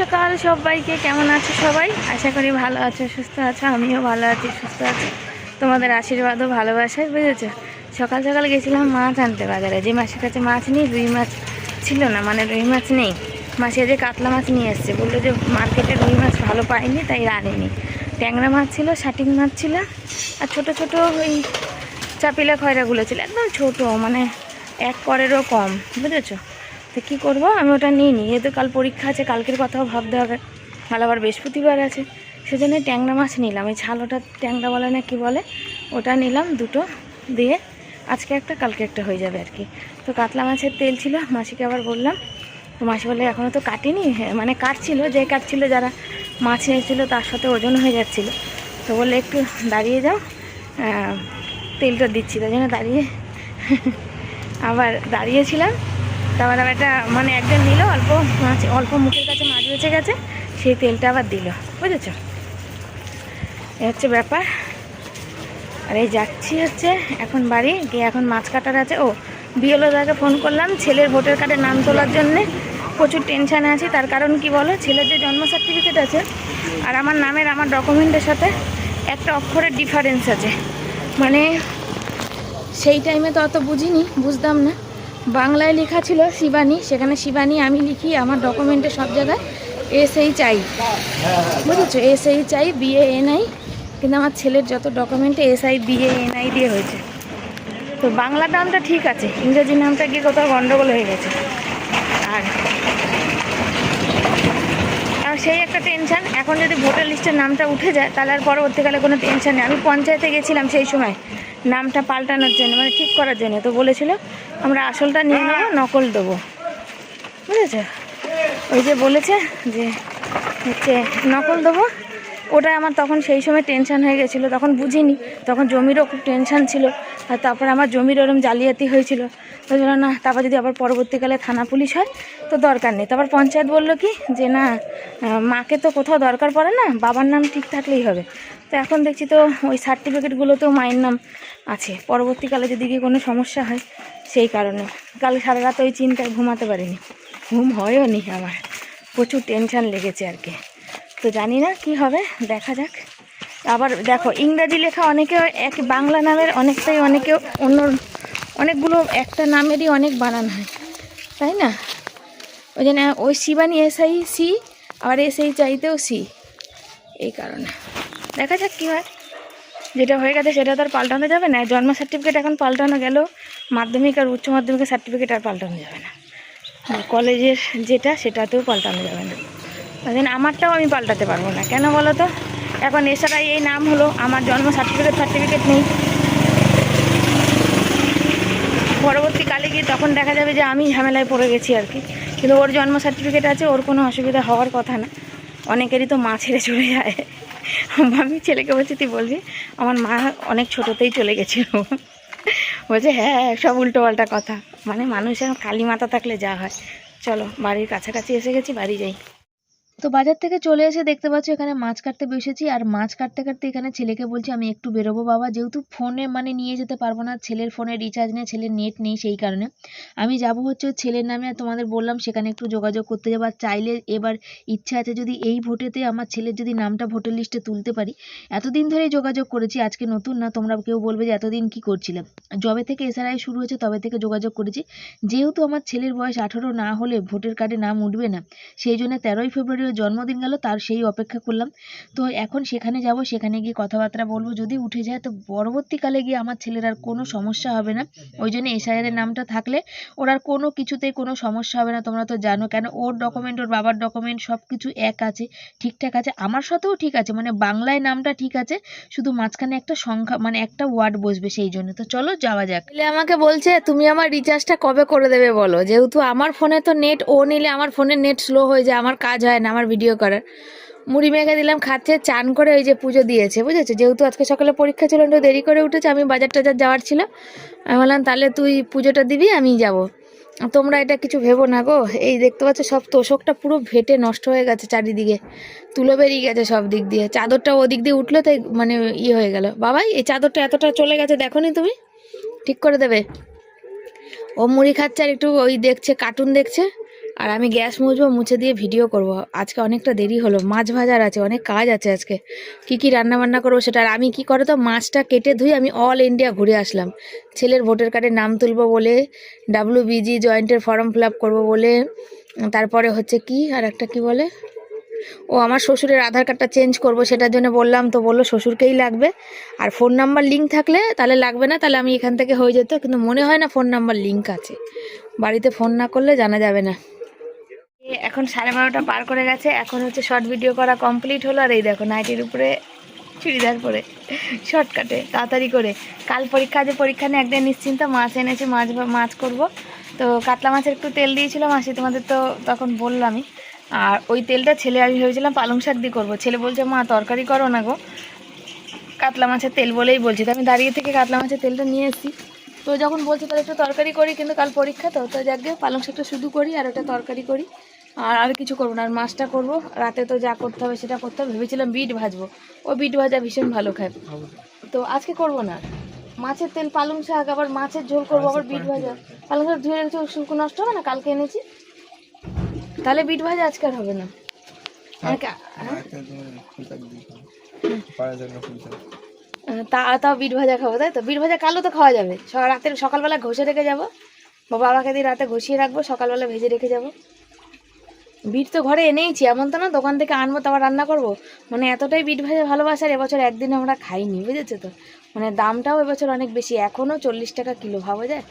সকাল সবাইকে, কেমন আছো সবাই? আশা করি ভালো আছো, সুস্থ আছো। আমিও ভালো আছি, সুস্থ আছি, তোমাদের আশীর্বাদ ও ভালোবাসায়, বুঝেছো। সকাল সকাল গেছিলাম মাছ আনতে বাজারে। যে মাসের কাছে মাছ নেই, রুই মাছ ছিল না, মানে রুই মাছ নেই। মাসে যে কাতলা মাছ নিয়ে এসছে, বললো যে মার্কেটে রুই মাছ ভালো পাইনি, তাই আনেনি। ট্যাংরা মাছ ছিল, শাটিং মাছ ছিল, আর ছোটো ছোটো ওই চাপিলা খয়রাগুলো ছিল, একদম ছোটো, মানে এক পরেরও কম, বুঝেছো। তো কী করবো, আমি ওটা নিয়ে নিই। যেহেতু কাল পরীক্ষা আছে, কালকের কথাও ভাবতে হবে, কাল আবার বৃহস্পতিবার আছে, সেজন্য ট্যাংরা মাছ নিলাম। এই ছালোটা ট্যাংরা বলে না কি বলে, ওটা নিলাম দুটো, দিয়ে আজকে একটা কালকে একটা হয়ে যাবে আর কি। তো কাতলা মাছের তেল ছিল, মাসিকে আবার বললাম, তো মাসি বলে এখনও তো কাটিনি, মানে কাটছিল, যে কাটছিল যারা মাছ নিয়েছিল তার সাথে ওজন হয়ে যাচ্ছিলো। তো বললে একটু দাঁড়িয়ে যাও, তেলটা দিচ্ছি, তাই জন্য দাঁড়িয়ে আবার দাঁড়িয়েছিলাম। তারপর আবার একটা মানে একজন নিল, অল্প মাছ, অল্প মুখের কাছে মাছ বেঁচে গেছে, সেই তেলটা আবার দিল, বুঝেছো। এ হচ্ছে ব্যাপার। আর এই যাচ্ছি হচ্ছে এখন বাড়ি গিয়ে, এখন মাছ কাটার আছে। ও বিএলওদাকে ফোন করলাম ছেলের ভোটার কার্ডে নাম তোলার জন্যে। প্রচুর টেনশানে আছি, তার কারণ কি বলো, ছেলের যে জন্ম সার্টিফিকেট আছে আর আমার নামের, আমার ডকুমেন্টের সাথে একটা অক্ষরের ডিফারেন্স আছে। মানে সেই টাইমে তো অত বুঝতাম না। বাংলায় লেখা ছিল শিবানী, সেখানে শিবানী আমি লিখি, আমার ডকুমেন্টে সব জায়গায় SHI, বুঝেছো, SHI BANI, কিন্তু আমার ছেলের যত ডকুমেন্টে SI BANI দিয়ে হয়েছে। তো বাংলা নামটা ঠিক আছে, ইংরেজি নামটা গিয়ে কোথাও গন্ডগোল হয়ে গেছে। আর সেই একটা টেনশান। এখন যদি ভোটার লিস্টের নামটা উঠে যায়, তাহলে আর পরবর্তীকালে কোনো টেনশান নেই। আমি পঞ্চায়েতে গেছিলাম সেই সময় নামটা পাল্টানোর জন্য, মানে ঠিক করার জন্য। তো বলেছিল আমরা আসলটা নিয়ে নেবো, নকল দেবো, বুঝেছো। ওই যে বলেছে যে হচ্ছে নকল দেবো, ওটা আমার তখন সেই সময় টেনশান হয়ে গেছিলো, তখন বুঝিনি। তখন জমিরও খুব টেনশান ছিল, আর তারপর আমার জমির ওরম জালিয়াতি হয়েছিল। তো বললো না, তারপর যদি আবার পরবর্তীকালে থানা পুলিশ হয় তো দরকার নেই। তারপর পঞ্চায়েত বললো কি যে না, মাকে তো কোথাও দরকার পড়ে না, বাবার নাম ঠিক থাকলেই হবে। তো এখন দেখছি তো ওই সার্টিফিকেটগুলোতেও মায়ের নাম আছে, পরবর্তীকালে যদি কি কোনো সমস্যা হয় সেই কারণে। কাল সারা রাত ওই চিন্তায় ঘুমাতে পারিনি, ঘুম হয়ও নি আমার, প্রচুর টেনশান লেগেছে আর কি। তো জানি না কি হবে, দেখা যাক। আবার দেখো, ইংরাজি লেখা অনেকে এক, বাংলা নামের অনেকটাই, অনেকে অন্য, অনেকগুলো একটা নামেরই অনেক বানান হয়, তাই না। ওই জন্য ওই শিবানী SIC, আবার SHIতেও সি, এই কারণে দেখা যাক কী হয়। যেটা হয়ে গেছে সেটা তো আর পাল্টানো যাবে না। জন্ম সার্টিফিকেট এখন পাল্টানো গেল, মাধ্যমিক আর উচ্চ মাধ্যমিকের সার্টিফিকেট আর পাল্টানো যাবে না, কলেজের যেটা সেটাতেও পাল্টানো যাবে না। ওই জন্য আমারটাও আমি পাল্টাতে পারবো না। কেন বলো তো, এখন এছাড়াই এই নাম হলো, আমার জন্ম সার্টিফিকেট নেই। পরবর্তীকালে গিয়ে তখন দেখা যাবে যে আমি ঝামেলায় পড়ে গেছি আর কি। কিন্তু ওর জন্ম সার্টিফিকেট আছে, ওর কোনো অসুবিধা হওয়ার কথা না। অনেকেরই তো মা ছেড়ে চলে যায়। আমি ছেলেকে বলছি, তুই বলবি আমার মা অনেক ছোটোতেই চলে গেছিল। বলছে হ্যাঁ, সব উল্টোপাল্টা কথা। মানে মানুষের কালী মাথা থাকলে যা হয়। চলো, বাড়ির কাছাকাছি এসে গেছি, বাড়ি যাই। তো বাজার থেকে চলে এসে দেখতে পাচ্ছ এখানে মাছ কাটতে বসেছি। আর মাছ কাটতে কাটতে এখানে ছেলেকে বলছি আমি একটু বেরোবো বাবা, যেহেতু ফোনে মানে নিয়ে যেতে পারবো না, ছেলের ফোনে রিচার্জ নেই, ছেলের নেট নেই, সেই কারণে আমি যাবো হচ্ছে ছেলের নামে। আর তোমাদের বললাম সেখানে একটু যোগাযোগ করতে যাবো। আর চাইলে এবার ইচ্ছা আছে যদি এই ভোটেতে আমার ছেলের যদি নামটা ভোটার লিস্টে তুলতে পারি। এতদিন ধরেই যোগাযোগ করেছি, আজকে নতুন না, তোমরা কেউ বলবে যে এতদিন কি করছিলাম। যবে থেকে SRI শুরু হয়েছে তবে থেকে যোগাযোগ করেছি। যেহেতু আমার ছেলের বয়স 18 না হলে ভোটার কার্ডে নাম উঠবে না, সেই জন্য 13ই ফেব্রুয়ারি জন্মদিন গেল, তার সেই অপেক্ষা করলাম। তো এখন সেখানে যাব, সেখানে গিয়ে কথাবার্তা বলবো। যদি উঠে যায় তো পরবর্তীকালে গিয়ে আমার ছেলের আর কোনো সমস্যা হবে না। ওই জন্য SIR এর নামটা থাকলে ওর আর কোনো কিছুতেই কোনো সমস্যা হবে না। তোমরা তো জানো, কেন ওর ডকুমেন্ট, ওর বাবার ডকুমেন্ট সব কিছু এক আছে, ঠিকঠাক আছে, আমার সাথেও ঠিক আছে, মানে বাংলায় নামটা ঠিক আছে, শুধু মাঝখানে একটা সংখ্যা মানে একটা ওয়ার্ড বসবে, সেই জন্য। তো চলো যাওয়া যাক। আমাকে বলছে তুমি আমার রিচার্জটা কবে করে দেবে বলো, যেহেতু আমার ফোনে তো নেট, ও নিলে আমার ফোনের নেট স্লো হয়ে যায়, আমার কাজ হয় না, আমার ভিডিও করার। মুড়ি মেখে দিলাম, খাচ্ছে, চান করে ওই যে পুজো দিয়েছে, বুঝেছো। যেহেতু আজকে সকালে পরীক্ষা ছিল, একটু দেরি করে উঠেছে, আমি বাজার টাজার যাওয়ার ছিল। আমি বললাম তাহলে তুই পুজোটা দিবি, আমি যাব। তোমরা এটা কিছু ভেবো না গো। এই দেখতে পাচ্ছ সব তোষকটা পুরো ভেটে নষ্ট হয়ে গেছে, চারিদিকে তুলো বেরিয়ে গেছে সব দিক দিয়ে। চাদরটা ওদিক দিয়ে উঠলো, তাই মানে ইয়ে হয়ে গেল। বাবাই এই চাদরটা এতটা চলে গেছে, দেখো নি তুমি, ঠিক করে দেবে। ও মুড়ি খাচ্ছে আর একটু ওই দেখছে, কার্টুন দেখছে, আর আমি গ্যাস মুছবো, মুছে দিয়ে ভিডিও করব। আজকে অনেকটা দেরি হলো, মাছ ভাজার আছে, অনেক কাজ আছে আজকে। কি রান্না বান্না করবো সেটা। আর আমি কি করে তো মাছটা কেটে ধুই আমি অল ইন্ডিয়া ঘুরে আসলাম। ছেলের ভোটার কার্ডে নাম তুলবো বলে, WBG জয়েন্টের ফর্ম ফিল আপ করবো বলে, তারপরে হচ্ছে কি আর একটা কি বলে, ও আমার শ্বশুরের আধার কার্ডটা চেঞ্জ করব, সেটার জন্য বললাম, তো বললো শ্বশুরকেই লাগবে। আর ফোন নাম্বার লিঙ্ক থাকলে তাহলে লাগবে না, তাহলে আমি এখান থেকে হয়ে যেত, কিন্তু মনে হয় না ফোন নাম্বার লিঙ্ক আছে। বাড়িতে ফোন না করলে জানা যাবে না। এখন 12:30 পার করে গেছে, এখন হচ্ছে শর্ট ভিডিও করা কমপ্লিট হলো। আর এই দেখো নাইটির উপরে চুড়িদার পরে শর্টকাটে তাড়াতাড়ি করে। কাল পরীক্ষা আছে, পরীক্ষা নিয়ে একদিন নিশ্চিন্ত। মাছ এনেছি, মাছ করব। তো কাতলা মাছের একটু তেল দিয়েছিল মাসি, তোমাদের তো তখন বললামই। আর ওই তেলটা ছেলে, আমি ভেবেছিলাম পালং শাক দিয়ে করবো। ছেলে বলছে মা তরকারি করো না গো, কাতলা মাছের তেল বলেই বলছি। তো আমি দাঁড়িয়ে থেকে কাতলা মাছের তেলটা নিয়ে এসেছি। তো যখন বলছে তাহলে একটু তরকারি করি, কিন্তু কাল পরীক্ষা তো যাকে পালং শাকটা শুধু করি আর ওটা তরকারি করি। আর কিছু করবো না, আর মাছটা করবো। রাতে তো যা করতে হবে সেটা করতে হবে। ভেবেছিলাম বিট ভাজবো, ও বিট ভাজা ভীষণ ভালো খায়, তো আজকে করবো না। মাছের তেল, পালং শাক, আবার মাছের ঝোল করবো, আবার বিট ভাজা। পালং শাক ধুয়ে রেখেছি, শুকনো নষ্ট হবে না, কালকে এনেছি। তাহলে বিট ভাজা আজকে আর হবে না। তাও বিট ভাজা খাবো, তাই তো? বিট ভাজা কালও তো খাওয়া যাবে। রাতের সকালবেলা ঘষে রেখে যাবো, বাবাকে দিয়ে রাতে ঘষিয়ে রাখবো, সকালবেলা ভেজে রেখে যাবো। বিট তো ঘরে এনেইছি, এমন তো না দোকান থেকে আনবো তো আবার রান্না করবো। মানে এতটাই বিট ভাজা ভালোবাসার, এবছর একদিন আমরা খাইনি, বুঝেছো তো। মানে দামটাও এবছর অনেক বেশি, এখনও 40 টাকা কিলো, ভাবা যায়।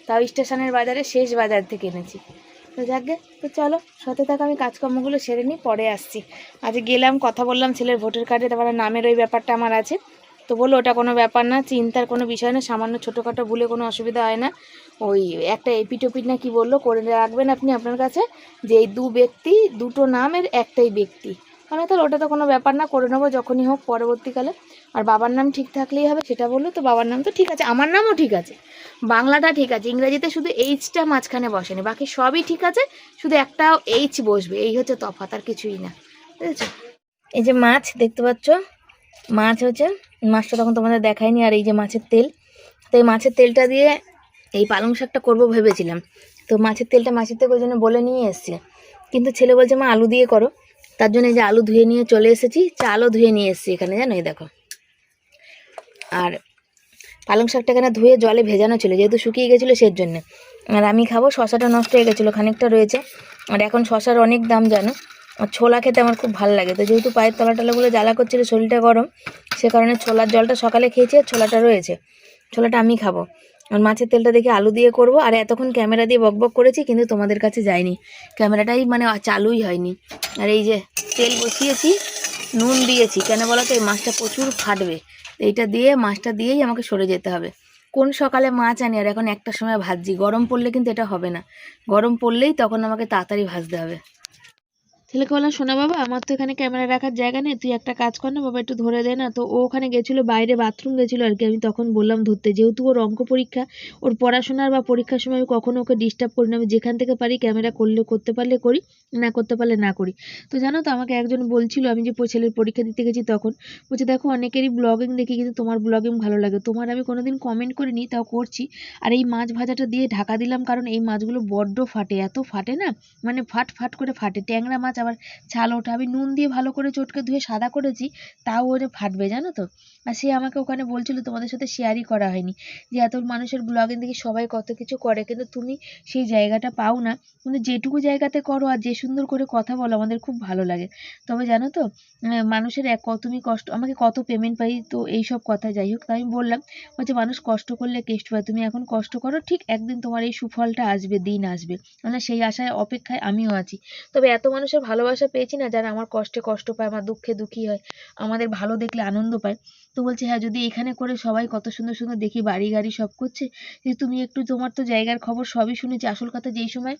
তাও স্টেশনের বাজারে, শেষ বাজার থেকে এনেছি। তো যাকগে, তো চলো সাথে থাকো, আমি কাজকর্মগুলো সেরে নিই, পরে আসছি। আজ গেলাম, কথা বললাম ছেলের ভোটার কার্ডে, তারপরে নামের ওই ব্যাপারটা আমার আছে। তো বললো ওটা কোনো ব্যাপার না, চিন্তার কোনো বিষয় না, সামান্য ছোটোখাটো ভুলে কোনো অসুবিধা হয় না। ওই একটা এপিটোপিট না কি বললো, করে রাখবেন আপনি আপনার কাছে, যে এই দুটো নামের একটাই ব্যক্তি। আমি তাহলে ওটা তো কোনো ব্যাপার না, করে নেবো যখনই হোক পরবর্তীকালে। আর বাবার নাম ঠিক থাকলেই হবে, সেটা বললো। তো বাবার নাম তো ঠিক আছে, আমার নামও ঠিক আছে, বাংলাটা ঠিক আছে, ইংরেজিতে শুধু এইচটা মাঝখানে বসেনি, বাকি সবই ঠিক আছে, শুধু একটা এইচ বসবে, এই হচ্ছে তফাৎ, আর কিছুই না, বুঝেছো। এই যে মাছ দেখতে পাচ্ছ, মাছ হচ্ছে, মাছটা তখন তোমাদের দেখায়নি। আর এই যে মাছের তেল, তো এই মাছের তেলটা দিয়ে এই পালং শাকটা করবো ভেবেছিলাম। তো মাছের তেলটা মাছের থেকে ওই জন্য বলে নিয়ে এসেছি, কিন্তু ছেলে বলছে মা আলু দিয়ে করো। তার জন্য এই যে আলু ধুয়ে নিয়ে চলে এসেছি, চালও ধুয়ে নিয়ে এসেছি এখানে, জানো এই দেখো। আর পালং শাকটা এখানে ধুয়ে জলে ভেজানো ছিল, যেহেতু শুকিয়ে গেছিলো সেই জন্যে। আর আমি খাবো, শশাটা নষ্ট হয়ে গেছিলো, খানিকটা রয়েছে। আর এখন শশার অনেক দাম জানো। আর ছোলা খেতে আমার খুব ভালো লাগে, তো যেহেতু পায়ের তলাগুলো জ্বালা করছিল, শরীরটা গরম, সে কারণে ছোলার জলটা সকালে খেয়েছি, আর ছোলাটা রয়েছে, ছোলাটা আমি খাবো। আর মাছের তেলটা দেখে আলু দিয়ে করব। আর এতক্ষণ ক্যামেরা দিয়ে বকবক করেছি, কিন্তু তোমাদের কাছে যায়নি, ক্যামেরাটাই মানে চালুই হয়নি। আর এই যে তেল বসিয়েছি, নুন দিয়েছি, কেন বলো তো, এই মাছটা প্রচুর ফাটবে, এইটা দিয়ে মাছটা দিয়েই আমাকে সরে যেতে হবে। কোন সকালে মাছ আনি, আর এখন 1টার সময় ভাজছি। গরম পড়লে কিন্তু এটা হবে না, গরম পড়লেই তখন আমাকে তাড়াতাড়ি ভাজতে হবে। ছেলেকে বললাম শোনা বাবা, আমার তো এখানে ক্যামেরা রাখার জায়গা নেই, তুই একটা কাজ কর না বাবা, একটু ধরে দে না। তো ও ওখানে গেছিলো, বাইরে বাথরুম গেছিলো আর কি। আমি তখন বললাম ধরতে, যেহেতু ওর অঙ্ক পরীক্ষা, ওর পড়াশোনার বা পরীক্ষার সময় আমি কখনো ওকে ডিস্টার্ব করি না। আমি যেখান থেকে পারি ক্যামেরা করতে পারলে করি, না করতে পারলে না করি। তো জানো তো, আমাকে একজন বলছিল, আমি যে ছেলের পরীক্ষা দিতে গেছি তখন, বলছে দেখো অনেকেরই ব্লগিং দেখি, কিন্তু তোমার ব্লগিং ভালো লাগে। তোমার আমি কোনোদিন কমেন্ট করিনি, তাও করছি। আর এই মাছ ভাজাটা দিয়ে ঢাকা দিলাম, কারণ এই মাছগুলো বড্ড ফাটে, এত ফাটে না, মানে ফাট করে ফাটে। ট্যাংরা মাছ আবার ছাল ওঠা, আমি নুন দিয়ে ভালো করে চটকে ধুয়ে সাদা করেছি, তাও ওরে ফাটবে, জানো তো। আর সে আমাকে ওখানে বলছিল, তোমাদের সাথে শেয়ারই করা হয়নি, যে এত মানুষের ব্লগিং দেখি সবাই কত কিছু করে, কিন্তু তুমি সেই জায়গাটা পাও না। কিন্তু যেটুকু জায়গাতে করো আর যে সুন্দর করে কথা বলো, আমাদের খুব ভালো লাগে। তবে জানো তো, মানুষের তুমি কষ্ট, আমাকে কত পেমেন্ট পাই, তো এইসব কথা যাই হোক। তাই আমি বললাম, বলছে মানুষ কষ্ট করলে কেষ্ট পায়, তুমি এখন কষ্ট করো, ঠিক একদিন তোমার এই সুফলটা আসবে, দিন আসবে, মানে সেই আশায় অপেক্ষায় আমিও আছি। তবে এত মানুষের ভালোবাসা পেয়েছি না, যারা আমার কষ্টে কষ্ট পায়, আমার দুঃখে দুঃখী হয়, আমাদের ভালো দেখলে আনন্দ পায়। তো বলছে হ্যাঁ, যদি এখানে করে সবাই কত সুন্দর সুন্দর দেখি, বাড়ি গাড়ি সব করছে, যে তুমি একটু, তোমার তো জায়গার খবর সবই শুনেছি। আসল কথা, যেই সময়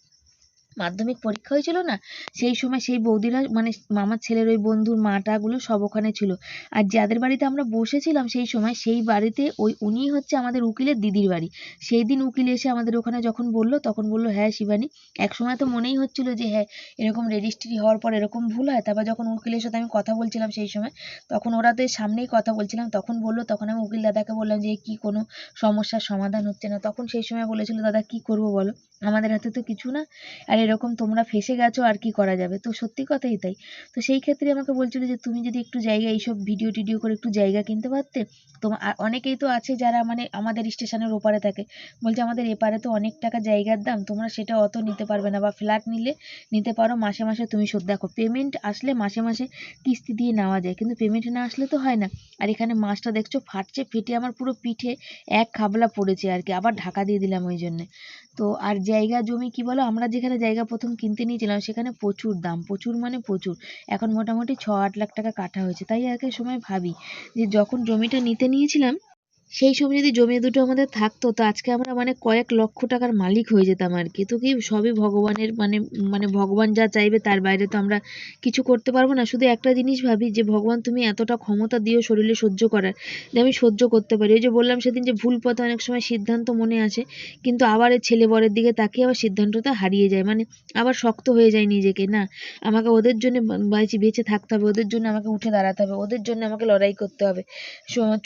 মাধ্যমিক পরীক্ষা হয়েছিল না, সেই সময় সেই বৌদিরা, মানে মামার ছেলের ওই বন্ধুর মাটাগুলো সব ওখানে ছিল। আর যাদের বাড়িতে আমরা বসেছিলাম সেই সময়, সেই বাড়িতে উনি হচ্ছে আমাদের উকিলের দিদির বাড়ি। সেই দিন উকিল এসে আমাদের ওখানে যখন বললো, তখন বললো হ্যাঁ শিবানী, একসময় তো মনেই হচ্ছিল যে হ্যাঁ এরকম রেজিস্ট্রি হওয়ার পর এরকম ভুল হয়। তারপর যখন উকিলের সাথে আমি কথা বলছিলাম সেই সময়, তখন ওরাদের সামনেই কথা বলছিলাম, তখন বললো, তখন আমি উকিল দাদাকে বললাম যে কি কোনো সমস্যার সমাধান হচ্ছে না। তখন সেই সময় বলেছিল, দাদা কি করবো বলো, আমাদের হাতে তো কিছু না। আর এরকম তোমরা ফেঁসে গেছো, আর কি করা যাবে। তো সত্যি কথাই তাই। তো সেই ক্ষেত্রে আমাকে বলছিল যে তুমি যদি একটু জায়গা এইসব ভিডিও টিডিও করে একটু জায়গা কিনতে পারতে। তোমার অনেকেই তো আছে যারা মানে আমাদের স্টেশনের ওপারে থাকে, বলছে আমাদের এপারে তো অনেক টাকা জায়গার দাম, তোমরা সেটা অত নিতে পারবে না, বা ফ্ল্যাট নিলে নিতে পারো, মাসে মাসে তুমি শোধ। দেখো পেমেন্ট আসলে মাসে মাসে কিস্তি দিয়ে নেওয়া যায়, কিন্তু পেমেন্ট না আসলে তো হয় না। আর এখানে মাছটা দেখছো ফাটছে, ফেটে আমার পুরো পিঠে এক খাবলা পড়েছে আর কি, আবার ঢাকা দিয়ে দিলাম ওই জন্যে। তো আর জায়গা জমি কি বলো, আমরা যেখানে জায়গা প্রথম কিনতে নিয়েছিলাম সেখানে প্রচুর দাম, প্রচুর মানে প্রচুর। এখন মোটামুটি 6-8 লাখ টাকা কাঠা হয়েছে। তাই এক সময় ভাবি যে যখন জমিটা নিতে নিয়েছিলাম সেই সময় যদি জমি দুটো আমাদের থাকতো, তো আজকে আমরা মানে কয়েক লক্ষ টাকার মালিক হয়ে যেতাম আর কি। তো কি সবই ভগবানের মানে মানে ভগবান যা চাইবে তার বাইরে তো আমরা কিছু করতে পারবো না। শুধু একটা জিনিস ভাবি যে ভগবান তুমি এতটা ক্ষমতা দিও শরীরে সহ্য করার, যে আমি সহ্য করতে পারি। ওই যে বললাম সেদিন যে ভুল পথে অনেক সময় সিদ্ধান্ত মনে আসে, কিন্তু আবার এই ছেলে বরের দিকে তাকিয়ে আবার সিদ্ধান্তটা হারিয়ে যায়, মানে আবার শক্ত হয়ে যায় নিজেকে। না, আমাকে ওদের জন্য বেঁচে থাকতে হবে, ওদের জন্য আমাকে উঠে দাঁড়াতে হবে, ওদের জন্য আমাকে লড়াই করতে হবে।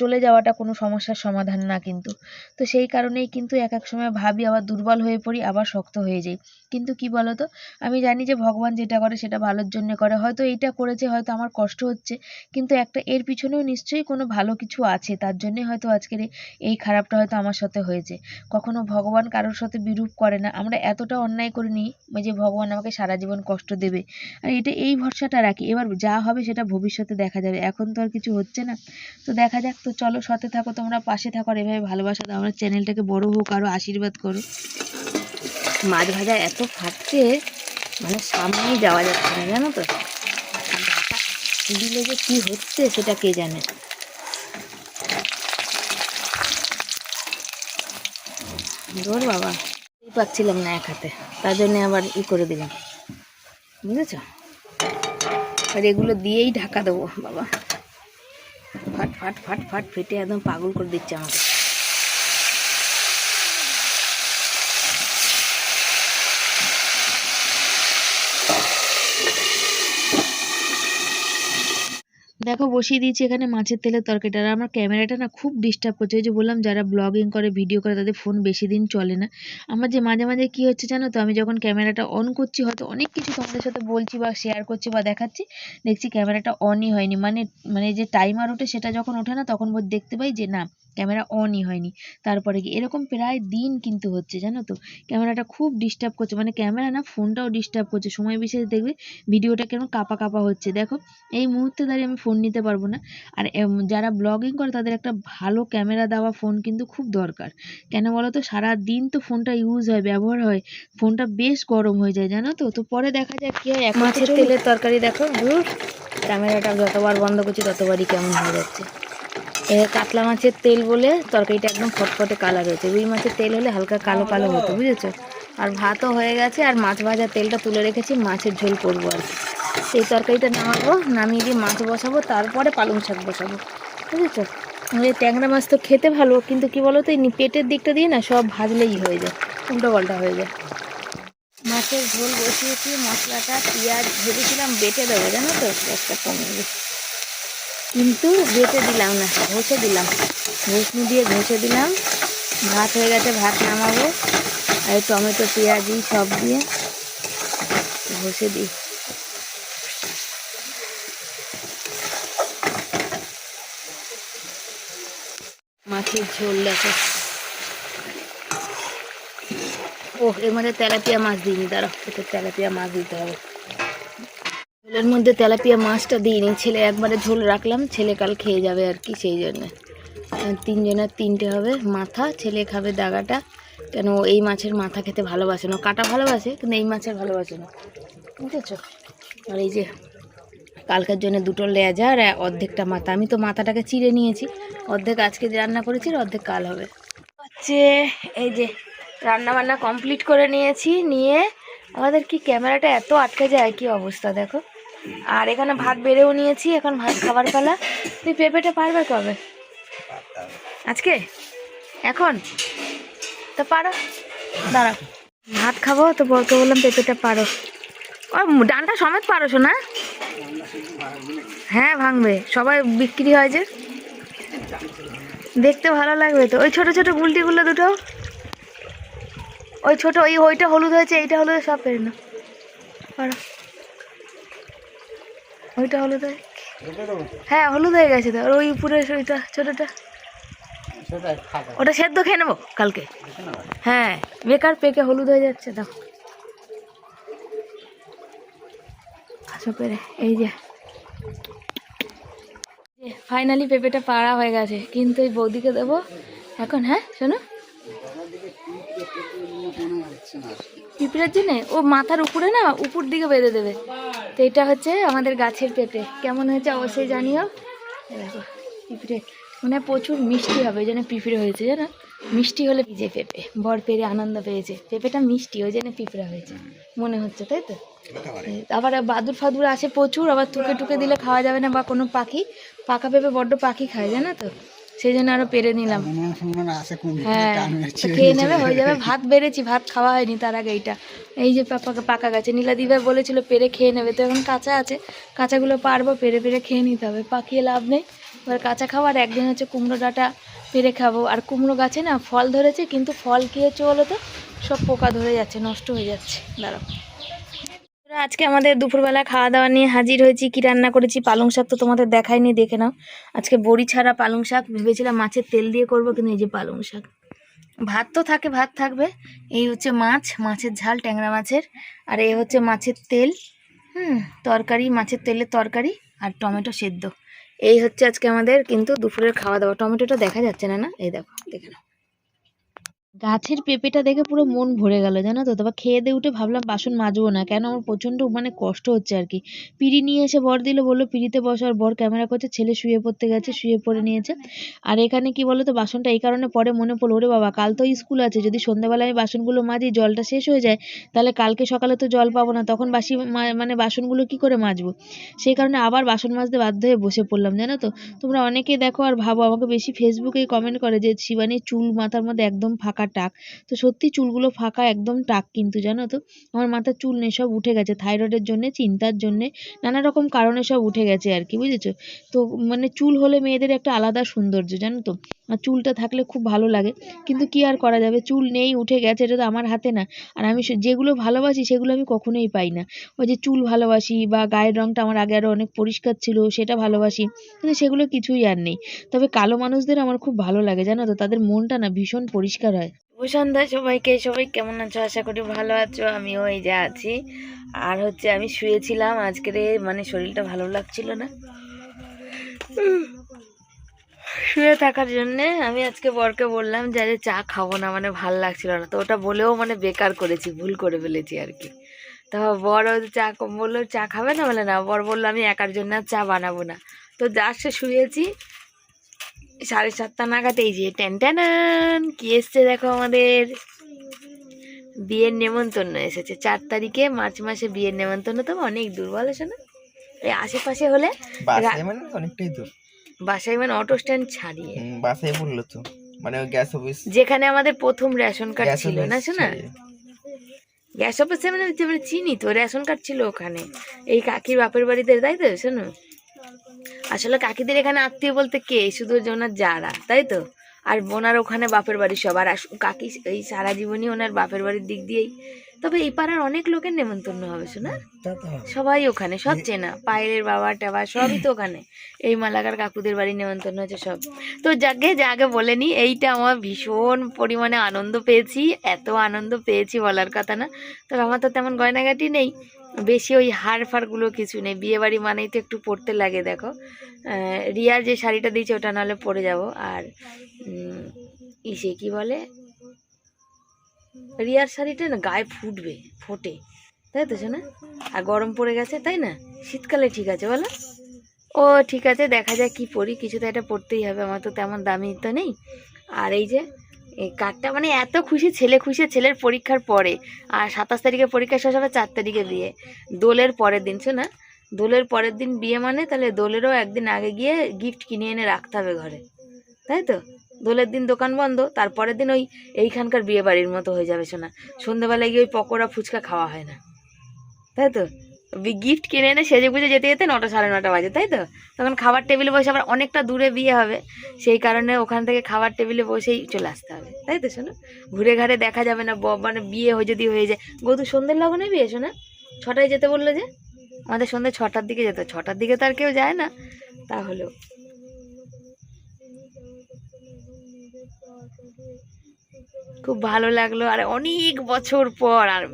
চলে যাওয়াটা কোনো সমস্যার সমাধান না কিন্তু। তো সেই কারণেই কিন্তু এক এক সময় ভাবি, আবার দুর্বল হয়ে পড়ি, আবার শক্ত হয়ে যাই। কিন্তু কি বলতো, আমি জানি যে ভগবান যেটা করে সেটা ভালোর জন্য করে। হয়তো এইটা করেছে, হয়তো আমার কষ্ট হচ্ছে, কিন্তু একটা এর পিছনেও নিশ্চয়ই কোনো ভালো কিছু আছে, তার জন্যই হয়তো আজকের এই খারাপটা হয়তো আমার সাথে হয়েছে। কখনো ভগবান কারোর সাথে বিরূপ করে না। আমরা এতটা অন্যায় করিনি যে ভগবান আমাকে সারা জীবন কষ্ট দেবে। আর এটা এই ভরসাটা রাখি, এবার যা হবে সেটা ভবিষ্যতে দেখা যাবে, এখন তো আর কিছু হচ্ছে না। তো দেখা যাক। তো চলো, সাথে থাকো, তোমরা পাশে থাকো, আর এভাবে ভালোবাসা দাও, আমার চ্যানেলটাকে বড় হোক, আরও আশীর্বাদ করো। মাছ ভাজা এত ফাটছে, মানে সামনেই যাওয়া যাচ্ছে না, জানো তো। আর ঢাকা দিলে যে কী হচ্ছে সেটা কে জানে। জোর বাবা, পাচ্ছিলাম না এক হাতে, তার জন্য আবার করে দিলাম, বুঝেছ। আর এগুলো দিয়েই ঢাকা দেবো বাবা। ফাট ফাট ফাট ফাট ফেটে একদম পাগল করে দিচ্ছে আমাকে। দেখো বসিয়ে দিয়েছি এখানে মাছের তেলের তরকারিটা। আর আমার ক্যামেরাটা না খুব ডিস্টার্ব করছে। ওই যে বললাম যারা ব্লগিং করে ভিডিও করে তাদের ফোন বেশি দিন চলে না। আমার যে মাঝে মাঝে কী হচ্ছে জানো তো, আমি যখন ক্যামেরাটা অন করছি হয়তো অনেক কিছু তোমাদের সাথে বলছি বা শেয়ার করছি বা দেখাচ্ছি, দেখছি ক্যামেরাটা অনই হয়নি। মানে মানে যে টাইমার ওঠে সেটা যখন ওঠে না, তখন দেখতে পাই যে না, ক্যামেরা অনই হয়নি। তারপরে কি এরকম প্রায় দিন কিন্তু হচ্ছে, জানো তো। ক্যামেরাটা খুব ডিস্টার্ব করছে, মানে ক্যামেরা না, ফোনটাও ডিস্টার্ব করছে। সময় বিশেষ দেখবে ভিডিওটা কেন কাঁপা কাঁপা হচ্ছে। দেখো এই মুহূর্তে দাঁড়িয়ে আমি ফোন নিতে পারবো না। আর যারা ব্লগিং করে তাদের একটা ভালো ক্যামেরা দেওয়া ফোন কিন্তু খুব দরকার। কেন বলো তো, সারাদিন তো ফোনটা ইউজ হয়, ব্যবহার হয়, ফোনটা বেশ গরম হয়ে যায়, জানো তো। তো পরে দেখা যাক কী হয়। মাছের তেলের তরকারি দেখো, ধুর, ক্যামেরাটা যতবার বন্ধ করছি ততবারই কেমন হয়ে যাচ্ছে। কাতলা মাছের তেল বলে তরকারিটা একদম ফটফটে কালার হয়েছে। রুই মাছের তেল হলে হালকা কালো কালো হতো, বুঝেছো। আর ভাতও হয়ে গেছে, আর মাছ ভাজার তেলটা তুলে রেখেছি, মাছের ঝোল করবো আর কি। সেই তরকারিটা নামাবো, নামিয়ে দিয়ে মাছ বসাবো, তারপরে পালং শাক বসাবো, বুঝেছো। এই ট্যাংরা মাছ তো খেতে ভালো, কিন্তু কি বলো তো, এই পেটের দিকটা দিয়ে না সব ভাজলেই হয়ে যায়, উল্টো পাল্টা হয়ে যায়। মাছের ঝোল বসিয়েছি, মশলাটা পেঁয়াজ ভেবেছিলাম বেটে দেবো, জানো তো, একটা কমে গেছে, কিন্তু বেটে দিলাম না, ঘষে দিলাম, ঘষনি দিয়ে ঘষে দিলাম। ভাত হয়ে গেছে, ভাত নামাবো, আর টমেটো পেঁয়াজি সব দিয়ে ঘষে দিই। মাছের ঝোল দেখো। ওহ, এর মধ্যে তেলাপিয়া মাছ দিইনি, দাঁড়াও, একটু তেলাপিয়া মাছ দিতে হবে। ঝোলের মধ্যে তেলাপিয়া মাছটা দিইনি, ছেলে একবারে ঝোল রাখলাম, ছেলে কাল খেয়ে যাবে আর কি, সেই জন্যে। তিনজনের তিনটে হবে মাথা, ছেলে খাবে ডাগাটা, কেন এই মাছের মাথা খেতে ভালোবাসে না, কাটা ভালোবাসে কিন্তু এই মাছের ভালোবাসে না, বুঝেছো। আর এই যে কালকের জন্য দুটো লেজা আর অর্ধেকটা মাথা, আমি তো মাথাটাকে চিড়ে নিয়েছি, অর্ধেক আজকে রান্না করেছি আর অর্ধেক কাল হবে। হচ্ছে এই যে রান্না বান্না কমপ্লিট করে নিয়েছি, নিয়ে আমাদের কি ক্যামেরাটা এত আটকে যায়, কি অবস্থা দেখো। আর এখানে ভাত বেড়েও নিয়েছি, এখন ভাত খাবার পালা। তুই পেঁপেটা পারবে কবে? আজকে? এখন তো পারো, দাঁড়াও, ভাত খাবো তো, বলতে বললাম পেঁপেটা পারো। ও ডানটা সমেত পারো শোনা? হ্যাঁ ভাঙবে, সবাই বিক্রি হয় যে, দেখতে ভালো লাগবে তো। ওই ছোট ছোট গুলটিগুলো দুটো, ওই ছোট, ওইটা হলুদ হয়েছে, এইটা হলুদ, সব পেরে না। পারো। ওইটা হলুদ হয়ে, হ্যাঁ হলুদ হয়ে গেছে তো। আর ওই উপরে ওইটা ছোটটা, ওটা সেদ্ধ খেয়ে নেবো কালকে। হ্যাঁ বেকার পেকে হলুদ হয়ে যাচ্ছে। দেখো আসো পেরে, এই যে ফাইনালি পেঁপেটা পাড়া হয়ে গেছে, কিন্তু এই বৌদিকে দেবো এখন। হ্যাঁ শোনো, পিঁপড়ের জন্য ও মাথার উপরে না, উপর দিকে বেঁধে দেবে। তো এটা হচ্ছে আমাদের গাছের পেঁপে, কেমন হয়েছে অবশ্যই জানিও। দেখো পিঁপড়ে মানে প্রচুর মিষ্টি হবে, ওই জন্য পিঁপড়ে হয়েছে জানো। মিষ্টি হলে ভিজে পেঁপে, বর পেরে আনন্দ পেয়েছে, পেঁপেটা মিষ্টি ওই জন্য পিঁপড়া হয়েছে মনে হচ্ছে, তাই তো। আবার বাদুর ফাদুর আসে প্রচুর, আবার টুকে টুকে দিলে খাওয়া যাবে না, বা কোনো পাখি, পাকা পেঁপে বড্ড পাখি খায় জানো তো, সেই জন্য আরো পেরে নিলাম। হ্যাঁ খেয়ে নেবে, হয়ে যাবে। ভাত বেড়েছি, ভাত খাওয়া হয়নি তার আগে। এইটা এই যে পাকা গাছে নীলাদিভাই বলেছিল পেরে খেয়ে নেবে, তো এখন কাঁচা আছে, কাঁচাগুলো পারবো, পেরে পেরে খেয়ে নিতে হবে, পাকিয়ে লাভ নেই। এবার কাঁচা খাওয়ার একদিন হচ্ছে কুমড়ো ডাঁটা পেরে খাবো। আর কুমড়ো গাছে না ফল ধরেছে, কিন্তু ফল কী হচ্ছে বলো তো, সব পোকা ধরে যাচ্ছে, নষ্ট হয়ে যাচ্ছে। দাঁড়াও, আজকে আমাদের দুপুরবেলা খাওয়া দাওয়া নিয়ে হাজির হয়েছি। কি রান্না করেছি, পালং শাক তো তোমাদের দেখাইনি, দেখে নাও। আজকে বড়ি ছাড়া পালং শাক, ভেবেছিলাম মাছের তেল দিয়ে করবো, কিন্তু এই যে পালং শাক। ভাত তো থাকে, ভাত থাকবে। এই হচ্ছে মাছ, মাছের ঝাল, ট্যাংরা মাছের। আর এই হচ্ছে মাছের তেল, তরকারি, মাছের তেলের তরকারি, আর টমেটো সেদ্ধ। এই হচ্ছে আজকে আমাদের কিন্তু দুপুরের খাওয়া দাওয়া। টমেটোটা দেখা যাচ্ছে না, না এই দেখো, দেখে নাও। গাছের পেঁপেটা দেখে পুরো মন ভরে গেল জানো তো। তারপর খেয়ে দিয়ে উঠে ভাবলাম বাসন মাজবো না, কেন আমার প্রচণ্ড মানে কষ্ট হচ্ছে আর কি। পিঁড়ি নিয়ে এসে বর দিল, বললো পিঁড়িতে বসো, আর বর ক্যামেরা করছে, ছেলে শুয়ে পড়তে গেছে, শুয়ে পড়ে নিয়েছে। আর এখানে কি বলো তো, বাসনটা এই কারণে পরে মনে পড়লো, ওরে বাবা কাল তো স্কুল আছে, যদি সন্ধ্যাবেলায় আমি বাসনগুলো মাজি, জলটা শেষ হয়ে যায়, তাহলে কালকে সকালে তো জল পাবো না, তখন মানে বাসনগুলো কি করে মাজবো। সেই কারণে আবার বাসন মাজতে বাধ্য হয়ে বসে পড়লাম জানো তো। তোমরা অনেকেই দেখো আর ভাবো, আমাকে বেশি ফেসবুকেই কমেন্ট করে যে শিবানীর চুল মাথার মধ্যে একদম ফাঁকা টাক। তো সত্যি চুলগুলো ফাঁকা একদম টাক, কিন্তু জানো তো আমার মাথার চুল নেই, সব উঠে গেছে, থাইরয়েডের জন্য, চিন্তার জন্য, নানা রকম কারণে সব উঠে গেছে আর কি, বুঝেছো। তো মানে চুল হলে মেয়েদের একটা আলাদা সৌন্দর্য জানো তো, আর চুলটা থাকলে খুব ভালো লাগে, কিন্তু কি আর করা যাবে, চুল নেই, উঠে গেছে, এটা তো আমার হাতে না। আর আমি যেগুলো ভালোবাসি সেগুলো আমি কখনোই পাই না। ওই যে চুল ভালোবাসি, বা গায়ের রঙটা আমার আগে আরো অনেক পরিষ্কার ছিল, সেটা ভালোবাসি, কিন্তু সেগুলো কিছুই আর নেই। তবে কালো মানুষদের আমার খুব ভালো লাগে জানো তো, তাদের মনটা না ভীষণ পরিষ্কার হয়। সন্ধ্যা সবাইকে, সবাই কেমন আছো, আশা করি ভালো আছো। আমিও এই যে আছি। আর হচ্ছে আমি শুয়েছিলাম আজকে, মানে শরীরটা ভালো লাগছিল না, শুয়ে থাকার জন্যে আমি আজকে বরকে বললাম যে আজ চা খাবো না, মানে ভাল লাগছিল না। তো ওটা বলেও মানে বেকার করেছি, ভুল করে ফেলেছি আর কি। তো বর চা বললো চা খাবে না, বলে না। বর বললো আমি একার জন্য চা বানাবো না। তো যার সে শুয়েছি, 7:30 নাগাদ এই যে ট্যান কি এসছে দেখো, আমাদের বিয়ের নেমন্তন্ন এসেছে। 4 তারিখে মার্চ মাসে বিয়ের নেমন্তন্ন। তো অনেক দূর বলো শোনা, এই আশেপাশে হলে অনেকটাই দূর। বাসায় মানে অটো স্ট্যান্ড ছাড়িয়ে বাসায় বললো তো, মানে ওই গ্যাস অফিস, যেখানে আমাদের প্রথম রেশন কার্ড ছিল না শোনা, গ্যাস অফিসে মানে চিনি তো, রেশন কার্ড ছিল ওখানে, এই কাকির বাপের বাড়িতে, তাই তো শোনো। আসলে কাকিদের এখানে আত্মীয় বলতে কে, শুধু ওনার যারা, তাই তো। আর ওনার ওখানে বাপের বাড়ি সব। আর কাকি এই সারা জীবনই ওনার বাপের বাড়ির দিক দিয়েই। তবে এই পাড়ার অনেক লোকের নেমন্তন্ন হবে শোনা, সবাই ওখানে, সব চেনা, পায়েলের বাবা টাবা সবই তো ওখানে। এই মালাকার কাকুদের বাড়ি নেমন্তন্ন হচ্ছে সব। তো যাকে বলে নি, এইটা আমার ভীষণ পরিমাণে আনন্দ পেয়েছি, এত আনন্দ পেয়েছি বলার কথা না। তবে আমার তো তেমন গয়নাগাটি নেই বেশি, ওই হাড় ফাড়গুলো কিছু নেই। বিয়ে বাড়ি মানেই তো একটু পরতে লাগে। দেখো রিয়ার যে শাড়িটা দিয়েছে ওটা নাহলে পরে যাব। আর ইসে কি বলে, রিয়ার শাড়িটা না গায়ে ফোটে, তাই তো শোনা। আর গরম পড়ে গেছে, তাই না, শীতকালে ঠিক আছে বলো। ও ঠিক আছে, দেখা যাক কি পরি, কিছু তো এটা পড়তেই হবে, আমার তো তেমন দামি তো নেই। আর এই যে এই কার্ডটা, মানে এত খুশি, ছেলের পরীক্ষার পরে। আর 27 তারিখে পরীক্ষা শেষ হবে, 4 তারিখে বিয়ে, দোলের পরের দিন শোনা। দোলের পরের দিন বিয়ে, মানে তাহলে দোলেরও একদিন আগে গিয়ে গিফট কিনে এনে রাখতে হবে ঘরে, তাই তো। দোলের দিন দোকান বন্ধ, তারপরের দিন ওই এইখানকার বিয়ে বাড়ির মতো হয়ে যাবে শোনা। সন্ধ্যাবেলায় গিয়ে ওই পকোড়া ফুচকা খাওয়া হয় না, তাই তো। গিফট কিনে এনে সেজে গুজে যেতে যেতে 9টা 9:30 বাজে, তাই তো। তখন খাবার টেবিলে বসে, আবার অনেকটা দূরে বিয়ে হবে, সেই কারণে ওখান থেকে খাবার টেবিলে বসেই চলে আসতে হবে, তাই তো শোনো। ঘুরে ঘাড়ে দেখা যাবে না, মানে বিয়ে যদি হয়ে যায়। গদু সন্ধ্যের লগনে বিয়ে শোনা, 6টায় যেতে বললো যে, আমাদের সন্ধ্যে 6টার দিকে যেত, 6টার দিকে তো আর কেউ যায় না, তাহলেও খুব ভালো লাগলো। আর অনেক বছর পর আর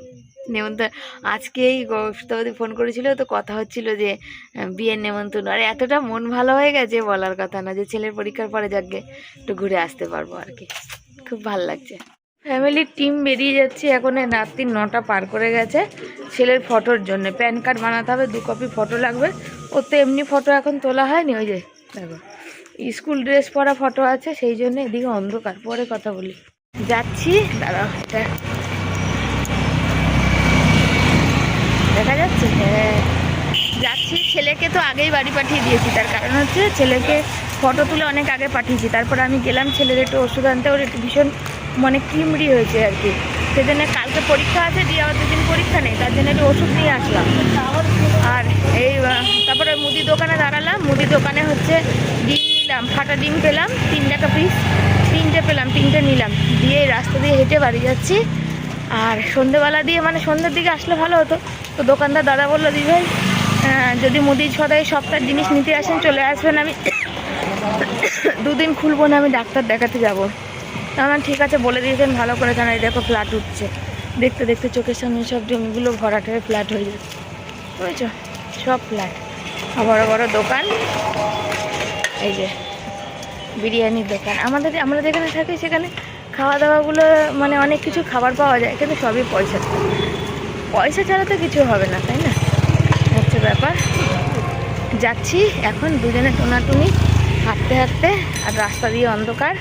নেমন্তন্ন, আজকেই সুতাবতী ফোন করেছিল, তো কথা হচ্ছিল যে বিয়ের নেমন্তন্ন। আর এতটা মন ভালো হয়ে গেছে বলার কথা না, যে ছেলের পরীক্ষার পরে যাকে একটু ঘুরে আসতে পারবো আর কি, খুব ভালো লাগছে। ফ্যামিলির টিম বেরিয়ে যাচ্ছে এখন, রাত্রি 9টা পার করে গেছে। ছেলের ফটোর জন্য প্যান কার্ড বানাতে হবে, 2 কপি ফটো লাগবে। ওর তো এমনি ফটো এখন তোলা হয়নি, ওই যে দেখো স্কুল ড্রেস পরা ফটো আছে, সেই জন্য এদিকে অন্ধকার। পরে কথা বলি, যাচ্ছি দাঁড়াও, এটা দেখা যাচ্ছে, হ্যাঁ যাচ্ছি। ছেলেকে তো আগেই বাড়ি পাঠিয়ে দিয়েছি, তার কারণ হচ্ছে ছেলেকে ফটো তুলে অনেক আগে পাঠিয়েছি। তারপর আমি গেলাম ছেলের একটু ওষুধ আনতে, ওর একটু ভীষণ মানে কিমড়ি হয়েছে আর কি, সেজন্য কালকে পরীক্ষা আছে, দিয়ে আবার 2 দিন পরীক্ষা নেই, তার জন্য একটু ওষুধ নিয়ে আসলাম। আর এই তারপরে মুদি দোকানে দাঁড়ালাম, মুদি দোকানে হচ্ছে ডিম নিলাম, ফাটা ডিম পেলাম 3 টাকা পিস, 3টে পেলাম, 3টে নিলাম, দিয়ে এই রাস্তা দিয়ে হেঁটে বাড়ি যাচ্ছি। আর সন্ধেবেলা দিয়ে মানে সন্ধ্যের দিকে আসলে ভালো হতো, তো দোকানদার দাদা বললো, দি ভাই যদি মুদি সদাই সপ্তাহ জিনিস নিতে আসেন চলে আসবেন, আমি 2 দিন খুলবো না, আমি ডাক্তার দেখাতে যাবো। আমার ঠিক আছে বলে দিয়েছেন, ভালো করে, জানা এই দেখো ফ্ল্যাট উঠছে, দেখতে দেখতে চোখের সামনে সব জমিগুলো ভরাট হয়ে ফ্ল্যাট হয়ে যাচ্ছে, বুঝেছো, সব ফ্ল্যাট। আর বড় বড় দোকান, এই যে বিরিয়ানির দোকান। আমরা যেখানে থাকি সেখানে খাওয়া দাওয়াগুলো মানে অনেক কিছু খাবার পাওয়া যায়, কিন্তু সবই পয়সা, পয়সা ছাড়া তো কিছু হবে না, তাই না, হচ্ছে ব্যাপার। যাচ্ছি এখন দুজনে টোনাটুনি হাঁটতে হাঁটতে, আর রাস্তা দিয়ে অন্ধকার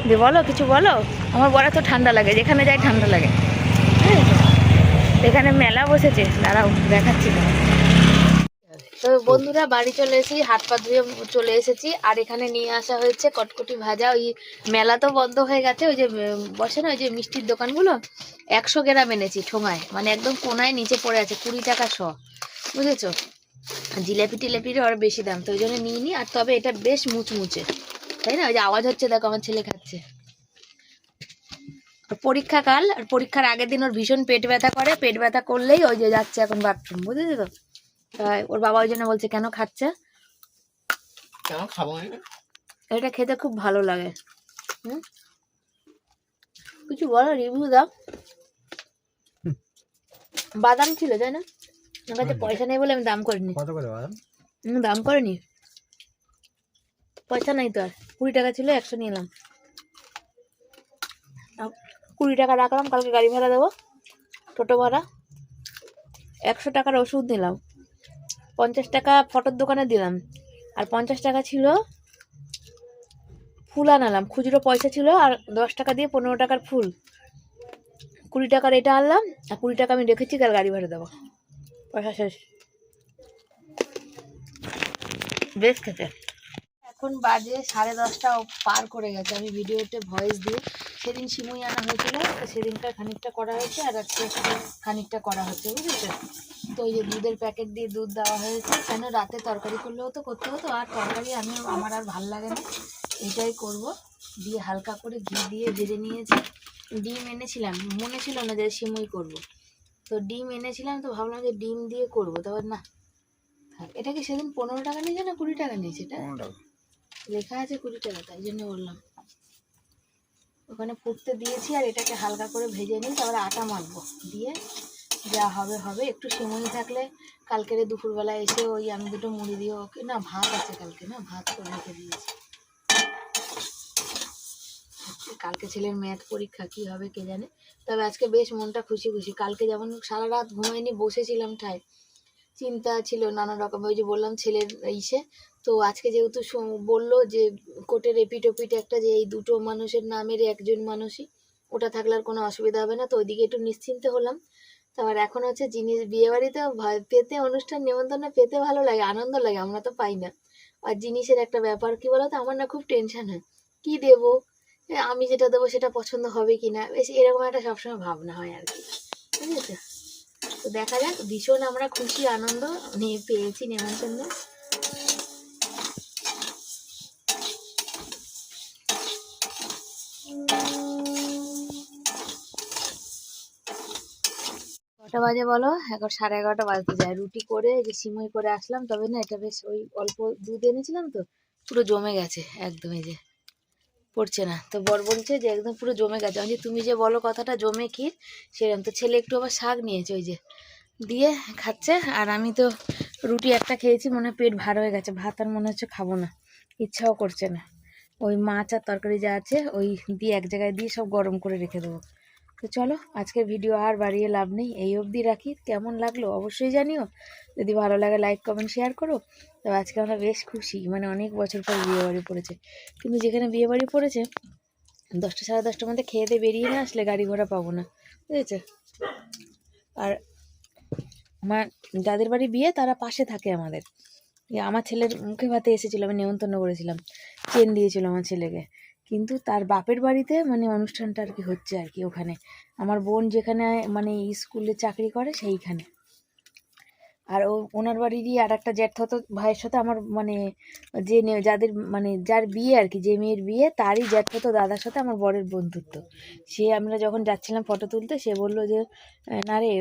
দিয়ে। বলো কিছু বলো। আমার বড় তো ঠান্ডা লাগে, যেখানে যাই ঠান্ডা লাগে। এখানে মেলা বসেছে, দাঁড়াও দেখাচ্ছি। তো বন্ধুরা বাড়ি চলে এসেছি, হাত পা ধুয়ে চলে এসেছি। আর এখানে নিয়ে আসা হয়েছে কটকটি ভাজা। ওই মেলা তো বন্ধ হয়ে গেছে, ওই যে বসে না ওই যে মিষ্টির দোকানগুলো, 100 গ্রাম এনেছি ঠোঙায়, মানে একদম কোনায় নিচে পড়ে আছে, 20 টাকা শ, বুঝেছো। জিলাপি টিলাপির আর বেশি দাম, তো ওই জন্য নিয়ে নিই। আর তবে এটা বেশ মুচমুচে, তাই না, ওই যে আওয়াজ হচ্ছে দেখো, আমার ছেলে খাচ্ছে। পরীক্ষা কাল, আর পরীক্ষার আগের দিন ওর ভীষণ পেট ব্যথা করে, পেট ব্যথা করলেই ওই যে যাচ্ছে এখন বাথরুম, বুঝেছো তো। তাই ওর বাবা ওই জন্য বলছে কেন খাচ্ছে, কেন খাবো, এটা খেতে খুব ভালো লাগে। কিছু বলো, রিভিউ দাও। বাদাম ছিল তাই না, আমার কাছে পয়সা নেই বলে আমি দাম করিনি। কত করে বাদাম? দাম করিনি, পয়সা নাই তো। আর 20 টাকা ছিল, 100 নিলাম, 20 টাকা রাখলাম, কালকে গাড়ি ভাড়া দেবো, টোটো ভাড়া। 100 টাকার ওষুধ নিলাম, 50 টাকা ফটোর দোকানে দিলাম, আর 50 টাকা ছিল ফুল আনালাম, খুচরো পয়সা ছিল, আর 10 টাকা দিয়ে 15 টাকার ফুল, 20 টাকার এটা আনলাম, আর 20 টাকা আমি রেখেছি, কাল গাড়ি ভাড়া দেবো, পয়সা শেষ। বেশ খেতে। এখন বাজে 10:30টা পার করে গেছে, আমি ভিডিওতে ভয়েস দিয়ে, সেদিন সিমুই আনা হয়েছিল, তো সেদিনকার খানিকটা করা হয়েছে, আর আজকে খানিকটা করা হচ্ছে, বুঝেছো। তো ওই যে দুধের প্যাকেট দিয়ে দুধ দেওয়া হয়েছে, কেন রাতে তরকারি করলেও তো করতে হতো, আর তরকারি আমার আর ভাল লাগে না, এটাই করব। দিয়ে হালকা করে ঘি দিয়ে ভেজে নিয়েছি। ডিম এনেছিলাম, মনে ছিল না যে সিমুই করব, তো ডিম এনেছিলাম, তো ভাবলাম যে ডিম দিয়ে করবো, তারপর না, এটা কি সেদিন 15 টাকা নিয়েছে না 20 টাকা নিয়েছে, এটা লেখা আছে 20 টাকা, তাই জন্য বললাম। ওখানে ফুটতে দিয়েছি, আর এটাকে হালকা করে ভেজে নিই, তারপরে আটা মাখবো, দিয়ে যা হবে হবে। একটু সিমুই থাকলে কালকের দুপুরবেলা এসে ওই আমি 2টো মুড়ি দিয়ে, ওকে না ভাত আছে কালকে, না ভাত করে রেখে দিয়েছি। কালকে ছেলের ম্যাথ পরীক্ষা, কি হবে কে জানে, তবে আজকে বেশ মনটা খুশি খুশি। কালকে যেমন সারা রাত ঘুমাইনি, বসেছিলাম ঠায়, চিন্তা ছিল নানা রকম, ওই যে বললাম ছেলের ইসে। তো আজকে যেহেতু বললো যে কোর্টের এপিট ওপিট একটা, যে এই 2টো মানুষের নামের একজন মানুষই, ওটা থাকলে আর কোনো অসুবিধা হবে না, তো ওইদিকে একটু নিশ্চিন্তে হলাম। তারপর এখন হচ্ছে জিনিস, বিয়ে বাড়িতে পেতে, অনুষ্ঠান নেমন্তন্ন পেতে ভালো লাগে, আনন্দ লাগে, আমরা তো পাই না। আর জিনিসের একটা ব্যাপার কি বলতো, আমার না খুব টেনশন হয়, কি দেবো, আমি যেটা দেবো সেটা পছন্দ হবে কিনা, বেশ এরকম একটা সবসময় ভাবনা হয় আর কি, বুঝেছো। তো দেখা যাক, ভীষণ আমরা খুশি আনন্দ নিয়ে পেয়েছি নেমন্তন্ন। কটা বাজে বলো? এখন 11:30 বাজতে যায়। রুটি করে এই যে সিমই করে আসলাম, তবে না এটা বেশ ওই অল্প দুধ এনেছিলাম তো, পুরো জমে গেছে একদম, এই যে পড়ছে না। তো বর বলছে যে একদম পুরো জমে গেছে। আমি যে তুমি যে বলো কথাটা জমে ক্ষীর, সেরকম। তো ছেলে একটু আবার শাক নিয়েছে, ওই যে দিয়ে খাচ্ছে। আর আমি তো রুটি একটা খেয়েছি, মনে হয় পেট ভার হয়ে গেছে। ভাত আর মনে হচ্ছে খাবো না, ইচ্ছাও করছে না। ওই মাছ আর তরকারি যা আছে ওই দিয়ে এক জায়গায় দিয়ে সব গরম করে রেখে দেবো। তো চলো, আজকের ভিডিও আর বাড়িয়ে লাভ নেই, এই অবধি রাখি। কেমন লাগলো অবশ্যই জানিও। যদি ভালো লাগে লাইক কমেন্ট শেয়ার করো। তো আজকে আমরা বেশ খুশি, মানে অনেক বছর পর বিয়ে বাড়ি পড়েছে। কিন্তু যেখানে বিয়ে বাড়ি পড়েছে 10টা 10:30টার মধ্যে খেয়ে দিয়ে বেরিয়ে না আসলে গাড়ি ঘোড়া পাবো না, বুঝেছে? আর আমার যাদের বাড়ি বিয়ে তারা পাশে থাকে আমাদের। আমার ছেলের মুখে ভাতে এসেছিল, আমি নেমন্তন্ন করেছিলাম, চেন দিয়েছিল আমার ছেলেকে। কিন্তু তার বাপের বাড়িতে মানে অনুষ্ঠানটা আর কি হচ্ছে আর কি ওখানে, আমার বোন যেখানে মানে স্কুলে চাকরি করে সেইখানে। আর ওনার বাড়িরই আর একটা জ্যাঠতো ভাইয়ের সাথে আমার মানে যাদের মানে যার বিয়ে আর কি, যে মেয়ের বিয়ে তারই জ্যাঠতো দাদার সাথে আমার বরের বন্ধুত্ব। সে আমরা যখন যাচ্ছিলাম ফটো তুলতে, সে বললো যে না রে,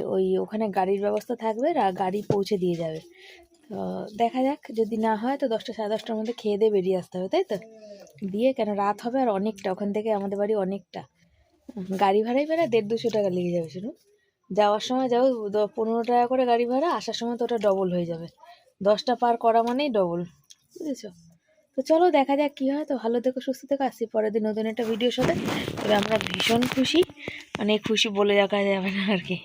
ওখানে গাড়ির ব্যবস্থা থাকবে, গাড়ি পৌঁছে দিয়ে যাবে। তো দেখা যাক, যদি না হয় তো 10টা 10:30টার মধ্যে খেয়ে দিয়ে বেরিয়ে আসতে হবে, তাই তো? দিয়ে কেন রাত হবে, আর অনেকটা ওখান থেকে আমাদের বাড়ি অনেকটা, গাড়ি ভাড়াই প্রায় 150-200 টাকা লেগে যাবে শুধু। যাওয়ার সময় যাও 15 টাকা করে গাড়ি ভাড়া, আসার সময় তো ওটা ডবল হয়ে যাবে। 10টা পার করা মানেই ডবল, বুঝেছো? তো চলো দেখা যাক কী হয়। তো ভালো থেকো, সুস্থ থেকো। আসছি পরের দিন নতুন একটা ভিডিওর সাথে। তবে আমরা ভীষণ খুশি, মানে খুশি বলে রাখা যাবে না আর কি।